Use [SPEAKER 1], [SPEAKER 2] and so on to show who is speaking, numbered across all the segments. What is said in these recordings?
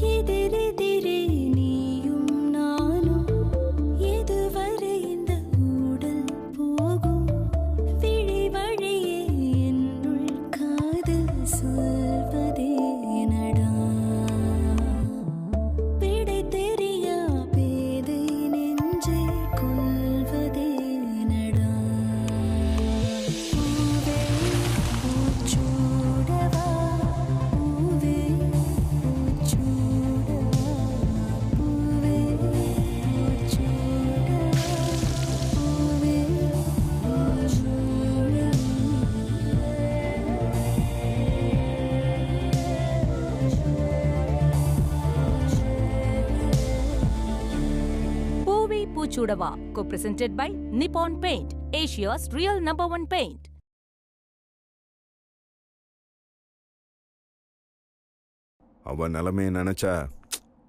[SPEAKER 1] எதிரெதிரே நீயும் நானும் எதுவரை இந்த ஊடல் போகும் விழி வழியே என்னுள் காதல் சொல்வதே நடா விடை தெரியா பேதை நெஞ்சை கொள்வதே நடா பூவே பூச்சூடவா பூவே பூச்சூடவா பூவே பூச்சூடவா பூவே
[SPEAKER 2] பூவே பூச்சூடவா co-presented by Nippon Paint, Asia's real #1 paint.
[SPEAKER 3] அவன் நிலைமையை நினைச்சா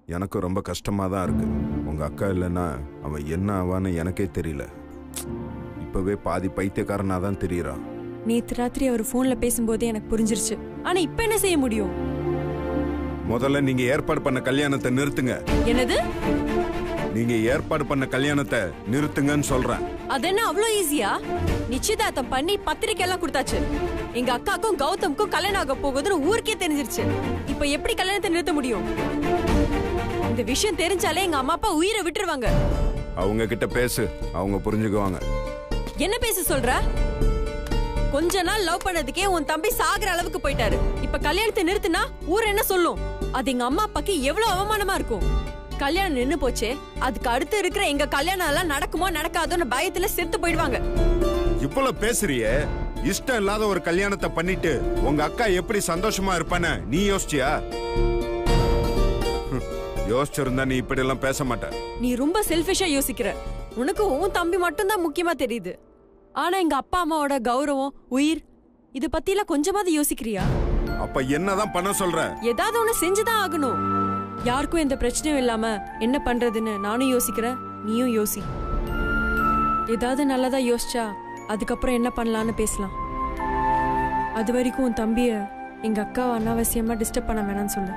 [SPEAKER 3] எனக்கு ரொம்ப கஷ்டமா தான் இருக்கு. உங்க அக்கா இல்லைன்னா அவன் என்ன ஆவான்னு எனக்கே தெரியல. இப்பவே பாதி பைத்தியக்காரனா தான் தெரியறான்.
[SPEAKER 4] நேத்து ராத்திரி அவர் போன்ல பேசும்போதே எனக்கு புரிஞ்சிருச்சு. ஆனா இப்ப என்ன செய்ய முடியும்?
[SPEAKER 3] முதல்ல நீங்க ஏற்பாடு பண்ண கல்யாணத்தை நிறுத்துங்க.
[SPEAKER 4] என்னது?
[SPEAKER 3] நீங்க ஏற்பாடு பண்ண கல்யாணத்தை நிறுத்துங்கன்னு சொல்றேன்.
[SPEAKER 4] அது என்ன அவ்வளவு ஈஸியா? நிச்சயதார்த்தம் பண்ணி பத்திரிக்கை எல்லாம் கொடுத்தாச்சு. எங்க அக்காக்கும் கௌதம்க்கும் கல்யாணம் ஆக போகுதுன்னு ஊருக்கே தெரிஞ்சிருச்சு. இப்ப எப்படி கல்யாணத்தை நிறுத்த முடியும்? இந்த விஷயம் தெரிஞ்சாலே எங்க அம்மா அப்பா உயிரை விட்டுருவாங்க.
[SPEAKER 3] அவங்க கிட்ட பேசு, அவங்க புரிஞ்சுக்குவாங்க.
[SPEAKER 4] என்ன பேச சொல்ற? கொஞ்ச நாள் லவ் பண்ணதுக்கே உன் தம்பி சாகுற அளவுக்கு போயிட்டாரு. இப்ப கல்யாணத்தை நிறுத்தினா ஊர் என்ன சொல்லும்? அது எங்க அம்மா அப்பாக்கு எவ்வளவு அவமானமா இருக்கும். கல்யாணம் நின்னு போச்சே, அதுக்கு அடுத்து இருக்கிற எங்க கல்யாணம் எல்லாம் நடக்குமோ நடக்காதோன்னு பயத்துல செத்து போயிடுவாங்க.
[SPEAKER 3] இவ்வளவு பேசுறியே, இஷ்டம் இல்லாத ஒரு கல்யாணத்தை பண்ணிட்டு உங்க அக்கா எப்படி சந்தோஷமா இருப்பான்னு நீ யோசிச்சியா? யோசிச்சிருந்தா நீ இப்படி எல்லாம் பேச மாட்ட.
[SPEAKER 4] நீ ரொம்ப செல்ஃபிஷா யோசிக்கிற. உனக்கு உன் தம்பி மட்டும் தான் முக்கியமா தெரியுது. ஆனா எங்க அப்பா அம்மாவோட கௌரவம், உயிர், இது பத்தி எல்லாம் கொஞ்சமாவது யோசிக்கிறியா?
[SPEAKER 3] அப்ப என்னதான் பண்ண சொல்ற?
[SPEAKER 4] ஏதாவது ஒண்ணு செஞ்சுதான் ஆகணும். யாருக்கும் எந்த பிரச்சனையும் இல்லாம என்ன பண்றதுன்னு நானும் யோசிக்கிறேன், நீயும் யோசி. ஏதாவது நல்லதா யோசிச்சா அதுக்கப்புறம் என்ன பண்ணலான்னு பேசலாம். அது வரைக்கும் உன் தம்பிய எங்க அக்காவை அனாவசியமா டிஸ்டர்ப் பண்ண வேணாம்னு சொல்லு.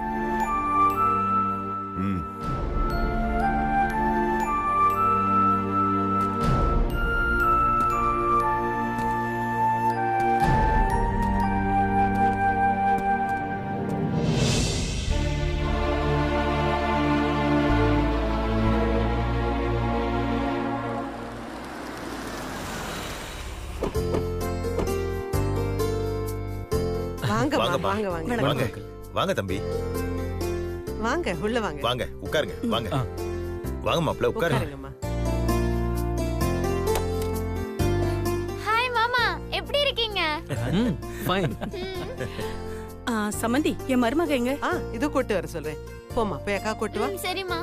[SPEAKER 5] வாங்க வாங்க தம்பி,
[SPEAKER 6] வாங்க உள்ள வாங்க.
[SPEAKER 5] வாங்க உட்காருங்க. வாங்க வாங்க மாப்ள உட்காருங்க.
[SPEAKER 7] ஹாய் மாமா, எப்படி இருக்கீங்க?
[SPEAKER 8] ஃபைன்.
[SPEAKER 6] சமந்தி, என் மருமக எங்க? இது கொட்டு வர சொல்றேன். போமா, போய் அக்கா கொட்டு வா.
[SPEAKER 7] சரிம்மா.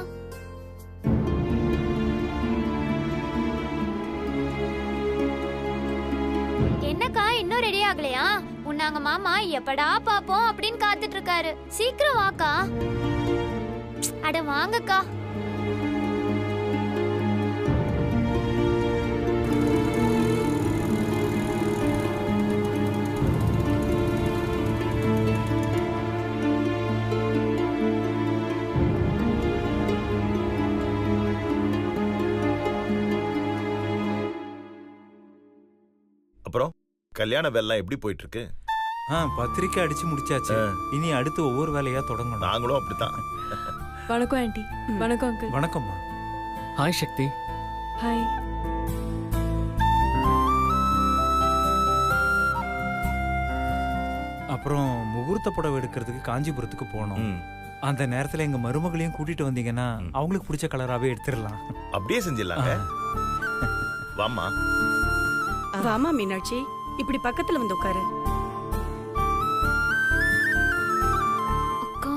[SPEAKER 7] என்னக்கா இன்னும் ரெடி ஆகலையா? உன்னாங்க மாமா எப்படா பாப்போம் அப்படின்னு காத்துட்டு இருக்காரு. சீக்கிரம் வாக்கா. அட வாங்கக்கா.
[SPEAKER 5] அப்புறம் கல்யாண வேலை எப்படி போயிட்டு இருக்கு?
[SPEAKER 9] பத்திரிக்கை அடிச்சு முடிச்சாச்சு. இனி அடுத்து ஒவ்வொரு வேலையா தொடங்கணும்.
[SPEAKER 5] நாங்களும் அப்படித்தான்.
[SPEAKER 4] வணக்கம் ஆண்டி. வணக்கம் அங்கிள்.
[SPEAKER 9] வணக்கம்மா.
[SPEAKER 8] ஹாய் சக்தி.
[SPEAKER 4] ஹாய்.
[SPEAKER 9] அப்புறம் முகூர்த்த புடவை எடுக்கிறதுக்கு காஞ்சிபுரத்துக்கு போனோம். அந்த நேரத்துல எங்க மருமகளையும் கூட்டிட்டு வந்தீங்கன்னா அவங்களுக்கு பிடிச்ச கலராவே எடுத்துடலாம்.
[SPEAKER 5] அப்படியே செஞ்சிடலாங்க. வாமா
[SPEAKER 6] வாமா மீனாட்சி, இப்படி பக்கத்துல வந்து உட்காரு.
[SPEAKER 7] அக்கா,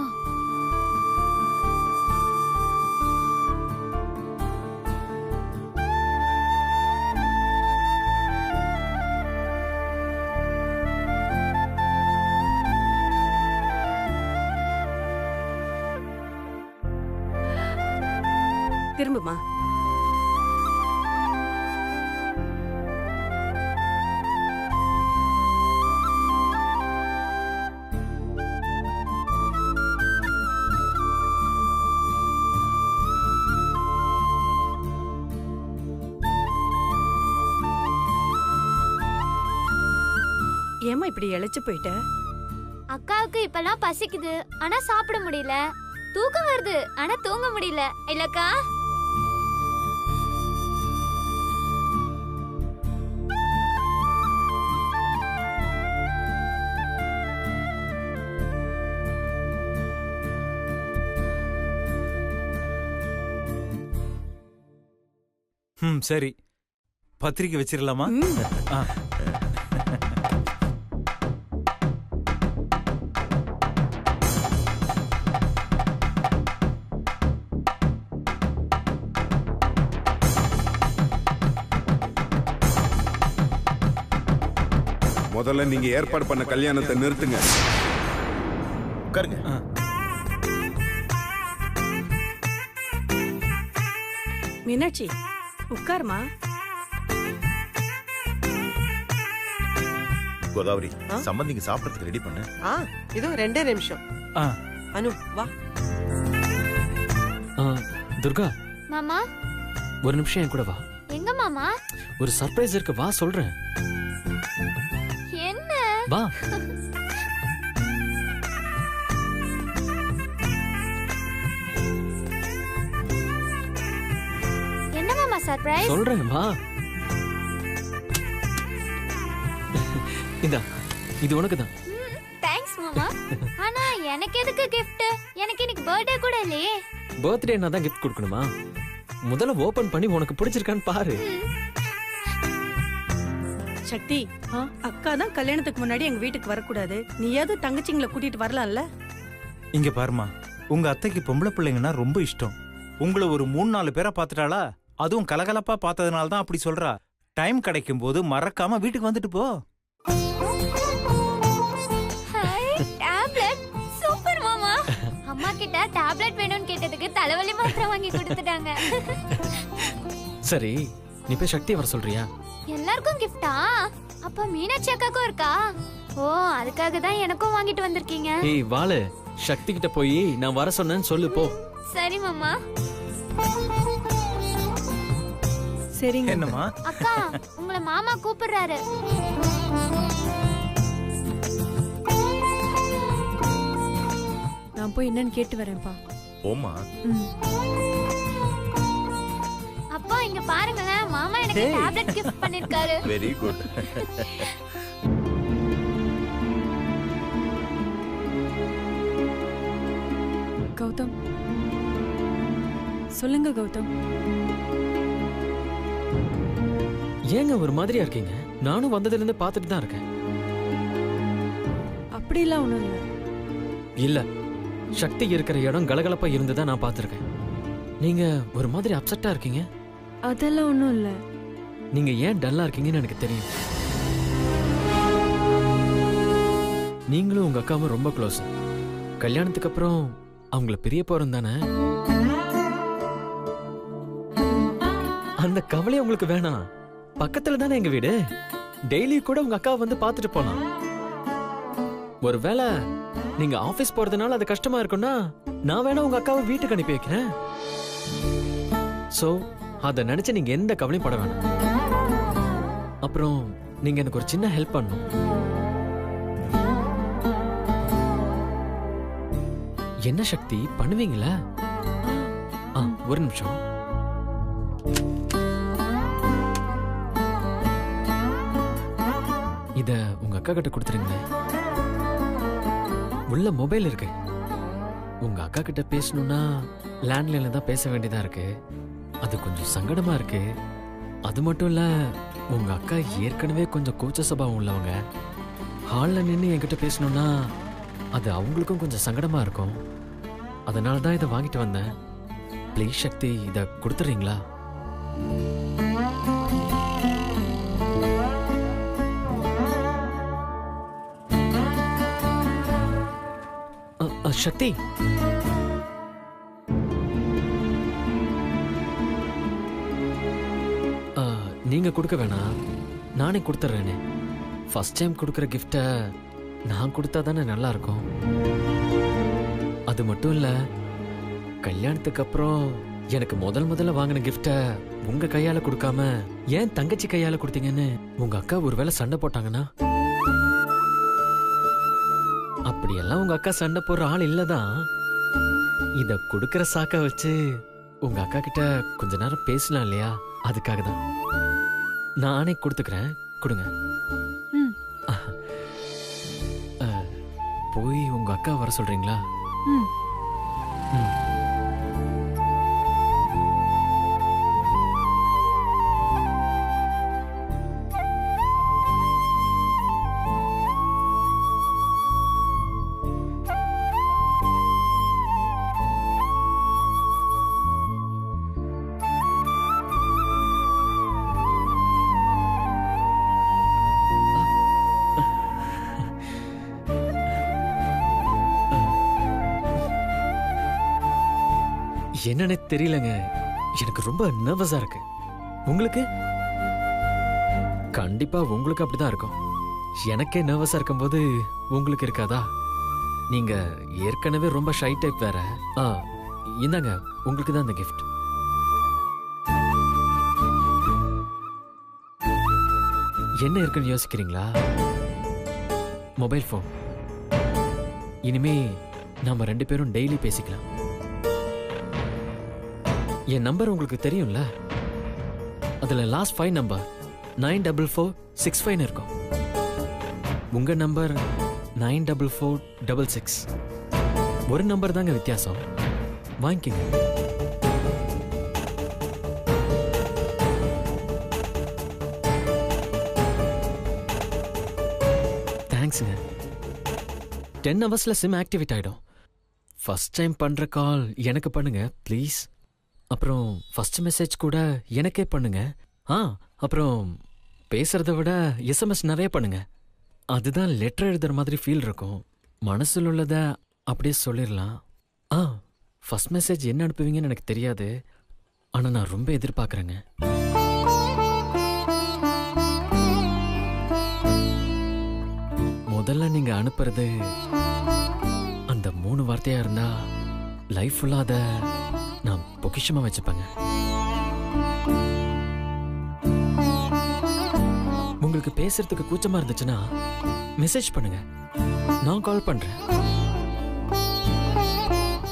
[SPEAKER 6] திரும்புமா. இப்படி இழைச்சு போயிட்ட?
[SPEAKER 7] அக்காவுக்கு இப்பெல்லாம் பசிக்குது ஆனா சாப்பிட முடியல, தூக்கம் வருது ஆனா தூங்க முடியல இல்லக்கா.
[SPEAKER 9] சரி, பத்திரிக்கை வச்சிடலாமா?
[SPEAKER 3] முதல்ல நீங்க ஏற்பாடு பண்ண கல்யாணத்தை நிறுத்துங்க.
[SPEAKER 5] உட்காருங்க.
[SPEAKER 6] மீனாட்சி உட்காருமா.
[SPEAKER 5] கோதாவரி, சம்பந்திங்க சாப்பிடறதுக்கு ரெடி பண்ணு.
[SPEAKER 10] இதோ 2 நிமிஷம். அனு வா.
[SPEAKER 8] துர்கா,
[SPEAKER 7] மாமா
[SPEAKER 8] ஒரு நிமிஷம் என் கூட வா.
[SPEAKER 7] எங்க மாமா?
[SPEAKER 8] ஒரு சர்ப்ரைஸ் இருக்கு, வா சொல்றேன்.
[SPEAKER 7] என்ன?
[SPEAKER 8] வா.
[SPEAKER 7] என்ன மாமா சர்ப்ரைஸ்?
[SPEAKER 8] சொல்றேன் வா. இந்தா, இது உனக்கு தான்.
[SPEAKER 7] தேங்க்ஸ் மாமா. ஆனா எனக்கு எதுக்கு gift? எனக்கு இன்னைக்கு பர்த்டே கூட இல்லையே.
[SPEAKER 8] பர்த்டே நான் தான் கிஃப்ட் கொடுக்கணுமா? முதல்ல ஓபன் பண்ணி உனக்கு பிடிச்சிருக்கான்னு பாரு.
[SPEAKER 6] சக்தி, அக்கா தான் கல்யாணத்துக்கு முன்னாடி எங்க வீட்டுக்கு வரக்கூடாது, நீயாவது தங்கச்சிங்களை கூட்டிட்டு வரலாம்ல?
[SPEAKER 9] இங்க பாருமா, உங்க அத்தைக்கு பொம்பளை பிள்ளைங்கன்னா ரொம்ப இஷ்டம். உங்களை ஒரு 3-4 பேரை பார்த்துட்டாளா? அதுவும் கலகலப்பா பார்த்ததுனால தான் அப்படி சொல்றா. டைம் கிடைக்கும் போது மறக்காம வீட்டுக்கு வந்துட்டு போ.
[SPEAKER 7] டேப்லெட் சூப்பர் மாமா. அம்மா கிட்ட டேப்லெட் வேணும்னு கேட்டதுக்கு தலைவலி மாத்திரை வாங்கி கொடுத்துட்டாங்க.
[SPEAKER 8] சரி, நீ போய் சக்தி வர சொல்றியா?
[SPEAKER 7] எல்லாருக்கும் கிஃப்டா? அப்ப மீனாட்சி அக்காக்கும் இருக்கா? ஓ, அதுக்காக தான் எனக்கும் வாங்கிட்டு வந்திருக்கீங்க.
[SPEAKER 8] ஏய் வாளு, சக்தி கிட்ட போய் நான் வர சொன்னேன்னு சொல்லு போ.
[SPEAKER 7] சரி மாமா.
[SPEAKER 4] சரிங்க.
[SPEAKER 9] என்னம்மா?
[SPEAKER 7] அக்கா, உங்களை மாமா கூப்பிடுறாரு.
[SPEAKER 4] நான் போய் என்னன்னு கேட்டு வரேன்ப்பா.
[SPEAKER 5] ஓமா.
[SPEAKER 7] அப்பா இங்க பாருங்களேன், மாமா எனக்கு டேப்லெட் கிஃப்ட் பண்ணிருக்காரு.
[SPEAKER 5] Very good.
[SPEAKER 4] கௌதம், சொல்லுங்க கௌதம்.
[SPEAKER 8] ஏங்க ஒரு மாதிரியா இருக்கீங்க? நானும் வந்ததுல இருந்து பார்த்துட்டு தான் இருக்கேன்.
[SPEAKER 4] அப்படிலாம் ஒண்ணும் இல்ல.
[SPEAKER 8] இல்ல, சக்தி இருக்கிற இடம் கலகலப்பா இருந்துதான் நான் பார்த்திருக்கேன். நீங்க ஒரு மாதிரி அப்செட்டா இருக்கீங்க.
[SPEAKER 4] அதெல்லாம் ஒண்ணும் இல்ல.
[SPEAKER 8] நீங்க ஏன் டல்லா இருக்கீங்கன்னு எனக்கு தெரியும். நீங்களும் உங்க அக்காவும் ரொம்ப க்ளோஸ். கல்யாணத்துக்கு அப்புறம் அவங்கள பிரிய போறோம் தானே? அந்த கவலை உங்களுக்கு வேணாம். பக்கத்துல தானே எங்க வீடு. டெய்லி கூட உங்க அக்காவை வந்து பார்த்துட்டு போலாம். ஒருவேளை நீங்க ஆபீஸ் போறதுனால அது கஷ்டமா இருக்கும்னா நான் வேணா உங்க அக்காவை வீட்டுக்கு அனுப்பி வைக்கிறேன். சோ அத நினைச்சு நீங்க எந்த கவலையும் பட வேணாம். அப்புறம் நீங்க எனக்கு ஒரு சின்ன ஹெல்ப் பண்ணணும். என்ன சக்தி பண்ணுவீங்களா? ஒரு நிமிஷம். இத உங்க அக்கா கிட்ட கொடுத்துருங்களேன். உள்ள மொபைல் இருக்கு. உங்க அக்கா கிட்ட பேசணும்னா லேண்ட்லைன்ல தான் பேச வேண்டியதா இருக்கு. அது கொஞ்சம் சங்கடமா இருக்கு. அது மட்டும் இல்ல, உங்க அக்கா ஏற்கனவே கொஞ்சம் கூச்ச சுபாவம் உள்ளவங்க. ஹால்ல நின்று என்கிட்ட பேசணும்னா அது அவங்களுக்கும் கொஞ்சம் சங்கடமா இருக்கும். அதனால தான் இதை வாங்கிட்டு வந்தேன். ப்ளீஸ் சக்தி, இதை கொடுத்துறீங்களா? சக்தி, நீங்க கொடுக்க வேணாம், நானே கொடுத்துட்றேனே. ஃபர்ஸ்ட் டைம் கொடுக்குற கிஃப்டை நான் கொடுத்தா தானே நல்லா இருக்கும். அது மட்டும் இல்ல, கல்யாணத்துக்கு அப்புறம் எனக்கு முதல்ல வாங்கின கிஃப்டை உங்க கையால கொடுக்காம ஏன் தங்கச்சி கையால கொடுத்தீங்கன்னு உங்க அக்கா ஒருவேளை சண்டை போட்டாங்கன்னா? அப்படியெல்லாம் உங்க அக்கா சண்டை போடுற ஆள் இல்லதான். இத குடுக்கற சாக்கா வச்சு உங்க அக்கா கிட்ட கொஞ்ச நேரம் பேசலாம் இல்லையா, அதுக்காக தான். நானே கொடுத்துக்கிறேன், கொடுங்க.
[SPEAKER 4] ம்.
[SPEAKER 8] போய் உங்க அக்கா வர சொல்றீங்களா?
[SPEAKER 4] ம்.
[SPEAKER 8] ம். என்னன்னு தெரியலங்க, எனக்கு ரொம்ப நர்வஸா இருக்கு. உங்களுக்கு? கண்டிப்பா உங்களுக்கு அப்படிதான் இருக்கும். எனக்கே நர்வஸா இருக்கும்போது உங்களுக்கு இருக்காதா? நீங்க ஏற்கனவே ரொம்ப ஷை டைப் வேற. இந்தாங்க, உங்களுக்கு தான் இந்த கிஃப்ட். என்ன இருக்குன்னு யோசிக்கிறீங்களா? Mobile phone. இனிமே நாம 2 பேரும் டெய்லி பேசிக்கலாம். என் நம்பர் உங்களுக்கு தெரியும்ல, அதுல லாஸ்ட் 5 நம்பர் 94465 இருக்கும். உங்க நம்பர் 94466. ஒரு நம்பர் தாங்க வித்தியாசம். வாங்கிக்கங்க. தேங்க்ஸுங்க. 10 ஹவர்ஸ்ல சிம் ஆக்டிவேட் ஆயிடும். ஃபர்ஸ்ட் டைம் பண்ற கால் எனக்கு பண்ணுங்க ப்ளீஸ். அப்புறம் ஃபர்ஸ்ட் மெசேஜ் கூட எனக்கே பண்ணுங்க. அப்புறம் பேசுறத விட எஸ்எம்எஸ் நிறைய பண்ணுங்க. அதுதான் லெட்டர் எழுதுற மாதிரி ஃபீல் இருக்கும். மனசுல உள்ளத அப்படியே சொல்லிடலாம். ஃபர்ஸ்ட் மெசேஜ் என்ன அனுப்புவீங்கன்னு எனக்கு தெரியாது, ஆனா நான் ரொம்ப எதிர்பார்க்கறேங்க. முதல்ல நீங்க அனுப்புறது அந்த 3 வார்த்தையா இருந்தா லைஃப் ஃபுல்லா அத நான் பொக்கிஷமா வச்சுப்பேங்க. உங்களுக்கு பேசுறதுக்கு கூச்சமா இருந்துச்சுன்னா மெசேஜ் பண்ணுங்க, நான் கால் பண்றேன்.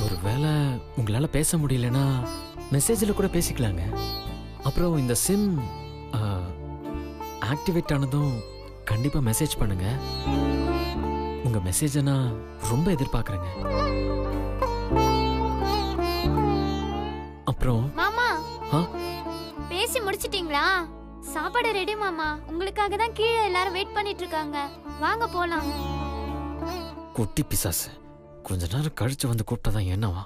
[SPEAKER 8] ஒருவேளை உங்களால பேச முடியலன்னா மெசேஜ்ல கூட பேசிக்கலாங்க. அப்புறம் இந்த சிம் ஆக்டிவேட் ஆனதும் கண்டிப்பா மெசேஜ் பண்ணுங்க. உங்க மெசேஜை நான் ரொம்ப எதிர்பார்க்கறேங்க. அப்புறம்
[SPEAKER 7] மாமா, பேசி முடிச்சிட்டீங்களா? சாப்பாடு ரெடி மாமா. உங்களுக்காக தான் கீழே எல்லாரும் வெயிட் பண்ணிட்டு இருக்காங்க. வாங்க போலாம்.
[SPEAKER 8] குட்டி பிசாசு, கொஞ்ச நேரம் கழிச்சு வந்து கூப்பிட்டதான் என்னவா?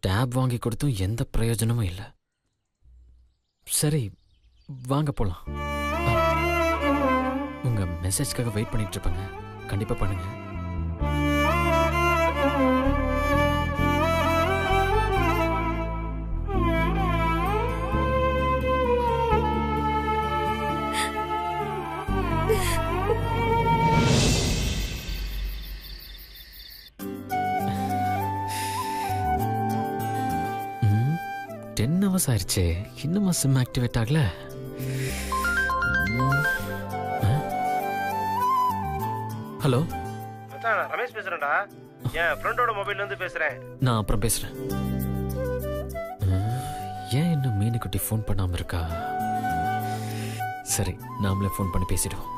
[SPEAKER 8] டேப் வாங்கி கொடுத்தும் எந்த பிரயோஜனமும் இல்லை. சரி வாங்க போலாம். உங்க மெசேஜ்க்காக வெயிட் பண்ணிட்டு இருப்பாங்க, கண்டிப்பா பண்ணுங்க. ஆயிடுச்சு, இன்னுமா சிம் ஆக்டிவேட் ஆகல? ஹலோ,
[SPEAKER 11] ரமேஷ் பேசுறேன்டா. என் ஃப்ரெண்டோட மொபைல்ல இருந்து பேசுறேன்.
[SPEAKER 8] நான் அப்புறம் பேசுறேன். ஏன் இன்னும் மீனுக்குட்டி ஃபோன் பண்ணாம இருக்கா? சரி, நாமளே ஃபோன் பண்ணி பேசிடுவோம்.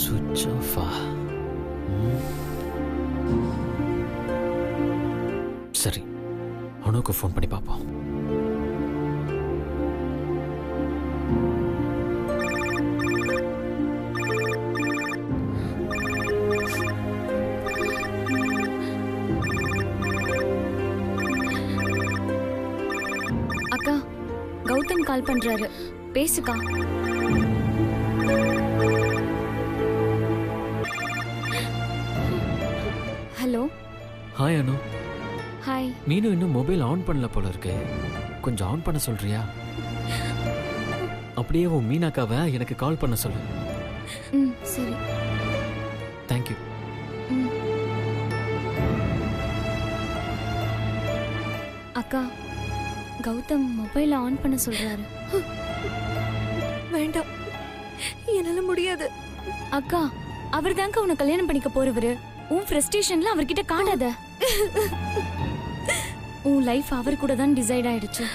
[SPEAKER 8] சுவிட்ச் ஆஃபா? சரி, அனுக்கு ஃபோன் பண்ணி பார்ப்போம்.
[SPEAKER 7] அக்கா, கௌதம் கால் பண்றாரு, பேசுக்கா. ஹலோ.
[SPEAKER 8] ஹாய் அனு.
[SPEAKER 7] ஹாய்.
[SPEAKER 8] மீனு இன்னும் மொபைல் ஆன் பண்ணல போல இருக்கு, கொஞ்சம் ஆன் பண்ண சொல்றியா? அப்படியே உன் மீனாக்காவை எனக்கு கால் பண்ண சொல்லு.
[SPEAKER 7] சரி.
[SPEAKER 8] தேங்க்யூ.
[SPEAKER 7] அக்கா, கௌதம் மொபைல் ஆன் பண்ண சொல்றாரு.
[SPEAKER 4] வேண்டாம்,
[SPEAKER 1] முடியாது.
[SPEAKER 12] அக்கா அவர் தாங்க உன்னை கல்யாணம் பண்ணிக்க போறவரு. உன் ஃப்ரஸ்ட்ரேஷன்ல அவர்கிட்ட காட்டாத. உன் லைஃப் அவர் கூட தான் டிசைட் ஆயிடுச்சு.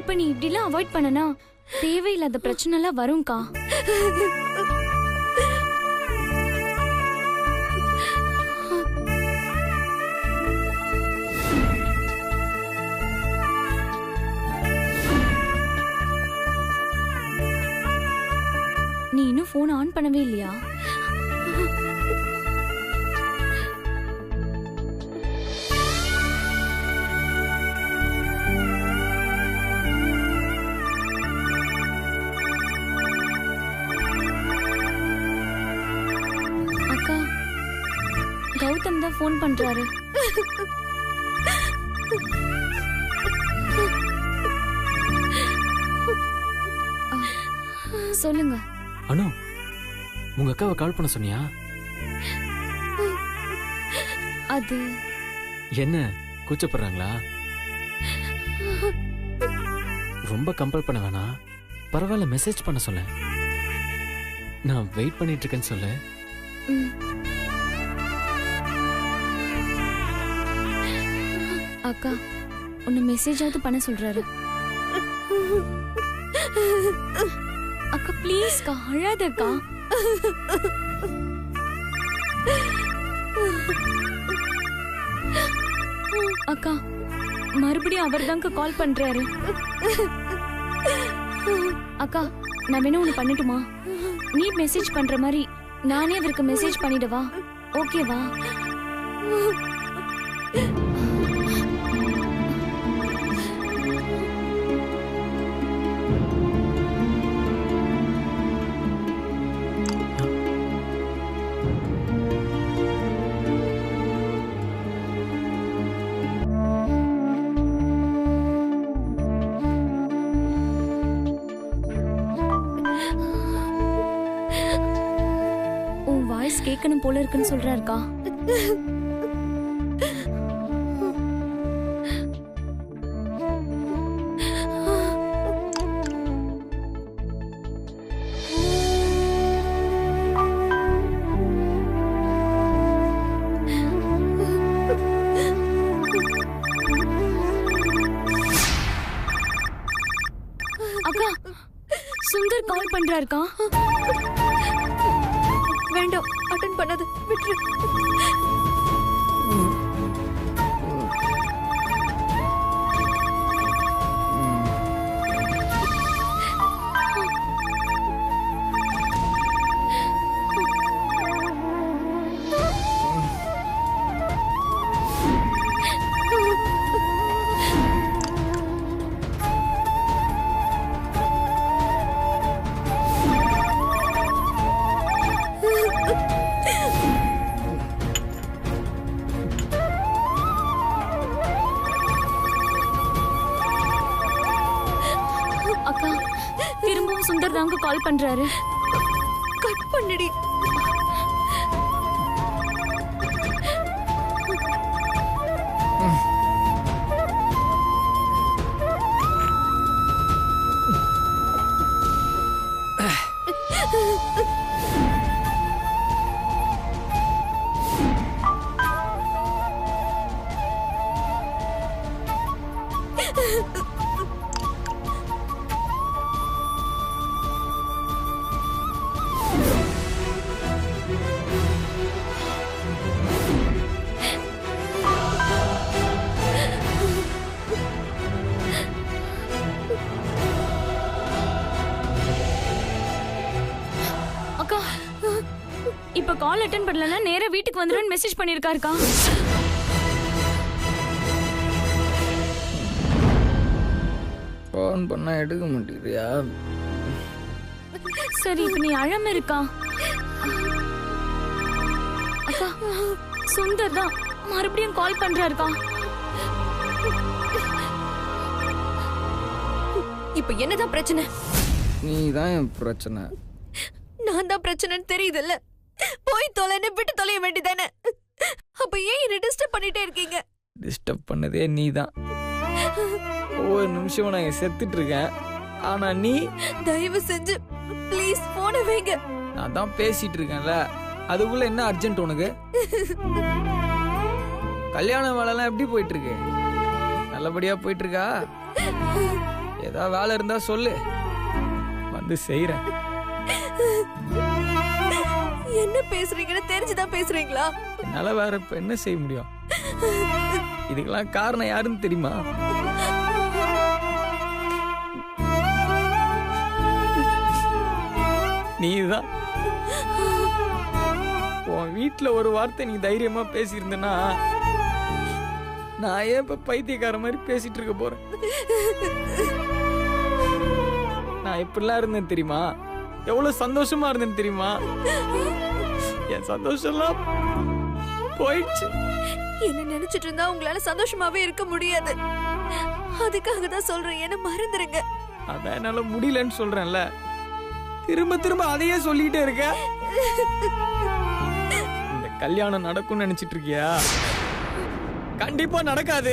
[SPEAKER 12] இப்ப நீ இப்படிலாம் அவாய்ட் பண்ணனா தேவையில்லாத பிரச்சனை எல்லாம் வரும்க்கா. நீ இன்னும் போன் ஆன் பண்ணவே இல்லையா? அக்கா கௌதம் தான் போன் பண்றாரு. சொல்லுங்க.
[SPEAKER 8] அனு, உங்க அக்காவை கால் பண்ண சொன்னியா?
[SPEAKER 12] அது
[SPEAKER 8] என்ன கூச்சப்படுறாங்களா? ரொம்ப கம்பல் பண்ண வேணாம், பரவாயில்ல, மெசேஜ் பண்ண சொல்ல. நான் வெயிட் பண்ணிட்டு இருக்கேன்னு சொல்லு.
[SPEAKER 12] அக்கா உன்னை மெசேஜாவது பண்ண சொல்றாரு. அக்கா ப்ளீஸ்க்கா அழாதக்கா. அக்கா மறுபடியும் அவர் தாங்க கால் பண்றாரு. அக்கா நான் வேணும் ஒண்ணு பண்ணட்டுமா? நீ மெசேஜ் பண்ற மாதிரி நானே அவருக்கு மெசேஜ் பண்ணிடவா? ஓகேவா? கேட்கணும் போல இருக்குன்னு சொல்றாருக்கா. அக்கா சுந்தர் கால் பண்றாருக்கா.
[SPEAKER 1] வேண்டாம், அட்டெண்ட் பண்ணாத, விட்டுரு.
[SPEAKER 12] அக்கா திரும்பவும் சுந்தர் தாங்க கால் பண்றாரு.
[SPEAKER 1] கட் பண்ணிடி.
[SPEAKER 12] இப்ப கால் அட்டெண்ட் பண்ணலனா நேரா வீட்டுக்கு வந்துருன்னு மெசேஜ் பண்ணிருக்காருக்கா.
[SPEAKER 13] ஃபோன் பண்ணா எடுக்க மாட்டேங்கிறியா?
[SPEAKER 12] சரி இப்ப நீ அழாம இருக்கா? அக்கா சுந்தர் தான் மறுபடியும் கால் பண்றாருக்கா.
[SPEAKER 1] இப்ப என்னதான் பிரச்சனை?
[SPEAKER 13] நீ தான் என் பிரச்சனை.
[SPEAKER 1] நான் தான் பிரச்சனைன்னு தெரியுதுல்ல. போய் தொலைன்னு விட்டு தொலைய வேண்டியதானே. அப்ப ஏன் என்ன டிஸ்டர்ப் பண்ணிட்டே இருக்கீங்க?
[SPEAKER 13] டிஸ்டர்ப் பண்ணதே நீ தான். ஒவ்வொரு நிமிஷமும் நான் செத்துட்டு இருக்கேன். ஆனா நீ
[SPEAKER 1] தயவு செஞ்சு ப்ளீஸ் போனை வைங்க.
[SPEAKER 13] நான் தான் பேசிட்டு இருக்கேன்ல, அதுக்குள்ள என்ன அர்ஜென்ட் உனக்கு? கல்யாண வேலைலாம் எப்படி போயிட்டு இருக்கு? நல்லபடியா போயிட்டு இருக்கா? ஏதாவது வேலை இருந்தா சொல்லு, வந்து செய்யறேன்.
[SPEAKER 1] என்ன பேசுறீங்கன்னு தெரிஞ்சுதான் பேசுறீங்களா?
[SPEAKER 13] என்னால வேற இப்ப என்ன செய்ய முடியும்? இதுக்கெல்லாம் காரணம் யாருன்னு தெரியுமா? நீதான். உன் வீட்டுல ஒரு வார்த்தை நீ தைரியமா பேசியிருந்தனா நான் ஏன் இப்ப பைத்தியக்கார மாதிரி பேசிட்டு இருக்க போறேன்? நான் எப்படிலாம் இருந்தேன் தெரியுமா? எவ்வளவு சந்தோஷமா இருந்தேன் தெரியுமா? என் சந்தோஷம் எல்லாம் போயிடுச்சு.
[SPEAKER 1] என்ன நினைச்சிட்டு இருந்தா உங்களால சந்தோஷமாவே இருக்க முடியாது. அதுக்காக தான் சொல்றேன், என்ன மறந்துருங்க.
[SPEAKER 13] அதான் என்னால முடியலன்னு சொல்றேன்ல, திரும்ப திரும்ப அதையே சொல்லிட்டே இருக்க. இந்த கல்யாணம் நடக்கும்னு நினைச்சிட்டு இருக்கியா? கண்டிப்பா நடக்காது.